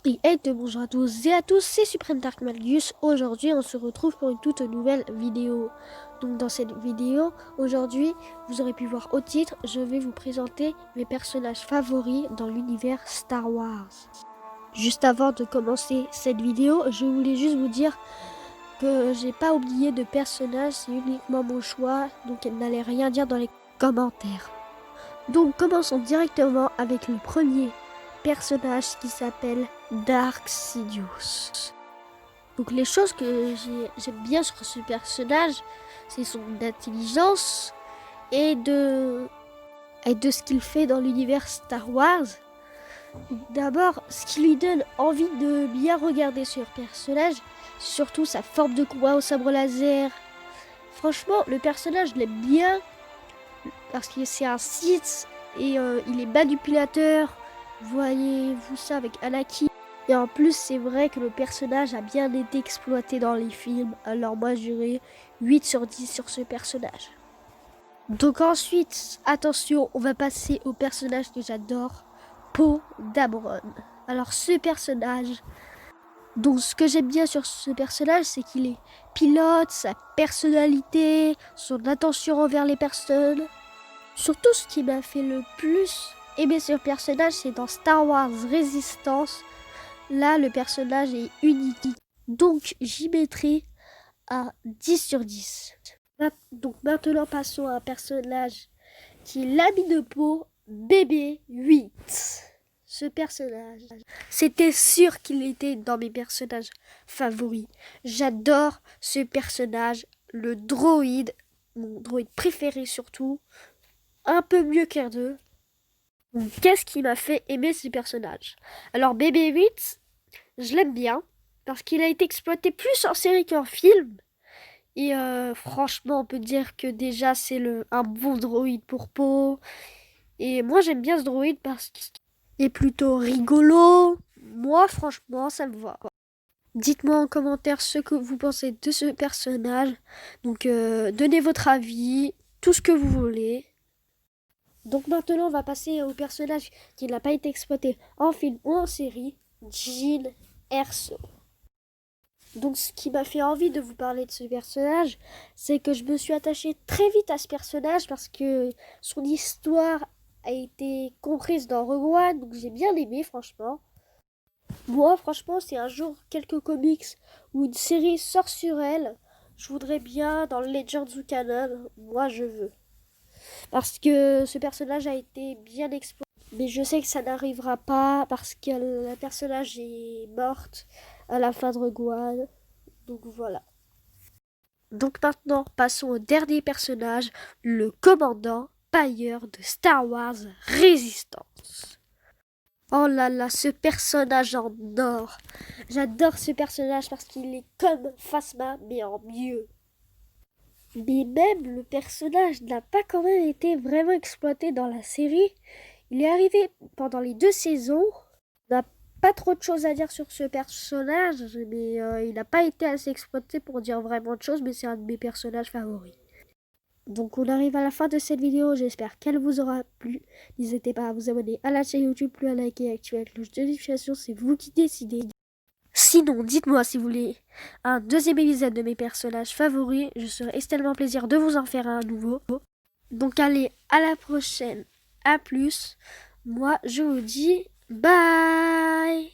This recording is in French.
Bonjour à tous et à tous, c'est Supreme Dark Malgus. Aujourd'hui, on se retrouve pour une toute nouvelle vidéo. Donc dans cette vidéo, aujourd'hui, vous aurez pu voir au titre, je vais vous présenter mes personnages favoris dans l'univers Star Wars. Juste avant de commencer cette vidéo, je voulais juste vous dire que j'ai pas oublié de personnage, c'est uniquement mon choix, donc elle n'allait rien dire dans les commentaires. Donc commençons directement avec le premier personnage qui s'appelle Dark Sidious. Donc les choses que j'aime bien sur ce personnage, c'est son intelligence et de ce qu'il fait dans l'univers Star Wars. D'abord, ce qui lui donne envie de bien regarder ce personnage, surtout sa forme de combat au sabre laser. Franchement, le personnage, je l'aime bien parce que c'est un Sith et il est manipulateur. Voyez-vous ça avec Anakin. Et en plus, c'est vrai que le personnage a bien été exploité dans les films. Alors moi, j'irai 8 sur 10 sur ce personnage. Donc ensuite, attention, on va passer au personnage que j'adore, Poe Dameron. Alors ce personnage, donc ce que j'aime bien sur ce personnage, c'est qu'il est pilote, sa personnalité, son attention envers les personnes. Surtout, ce qui m'a fait le plus aimer ce personnage, c'est dans Star Wars Resistance. Là, le personnage est unique. Donc, j'y mettrai à 10 sur 10. Donc, maintenant, passons à un personnage qui est l'ami de Poe, BB-8. Ce personnage, c'était sûr qu'il était dans mes personnages favoris. J'adore ce personnage, le droïde, mon droïde préféré surtout. Un peu mieux qu'R2. Qu'est-ce qui m'a fait aimer ce personnage? Alors BB-8, je l'aime bien parce qu'il a été exploité plus en série qu'en film. Et franchement, on peut dire que déjà c'est un bon droïde pour Poe. Et moi j'aime bien ce droïde parce qu'il est plutôt rigolo. Moi franchement ça me va. Dites-moi en commentaire ce que vous pensez de ce personnage. Donc donnez votre avis, tout ce que vous voulez. Donc maintenant, on va passer au personnage qui n'a pas été exploité en film ou en série, Jyn Erso. Donc ce qui m'a fait envie de vous parler de ce personnage, c'est que je me suis attachée très vite à ce personnage parce que son histoire a été comprise dans Rogue One, donc j'ai bien aimé franchement. Moi franchement, si un jour quelques comics ou une série sort sur elle, je voudrais bien dans le Legends of Canon, moi je veux. Parce que ce personnage a été bien exploité. Mais je sais que ça n'arrivera pas parce que la personnage est morte à la fin de Rogue One. Donc voilà. Donc maintenant, passons au dernier personnage, le commandant Pyre de Star Wars Resistance. Oh là là, ce personnage en or. J'adore ce personnage parce qu'il est comme Phasma, mais en mieux. Mais même le personnage n'a pas quand même été vraiment exploité dans la série. Il est arrivé pendant les 2 saisons. On n'a pas trop de choses à dire sur ce personnage, mais il n'a pas été assez exploité pour dire vraiment de choses, mais c'est un de mes personnages favoris. Donc on arrive à la fin de cette vidéo, j'espère qu'elle vous aura plu. N'hésitez pas à vous abonner à la chaîne YouTube, plus à liker et activer la cloche de notification, c'est vous qui décidez. Sinon, dites-moi si vous voulez un deuxième épisode de mes personnages favoris. Je serai extrêmement plaisir de vous en faire un nouveau. Donc allez, à la prochaine. À plus. Moi, je vous dis bye.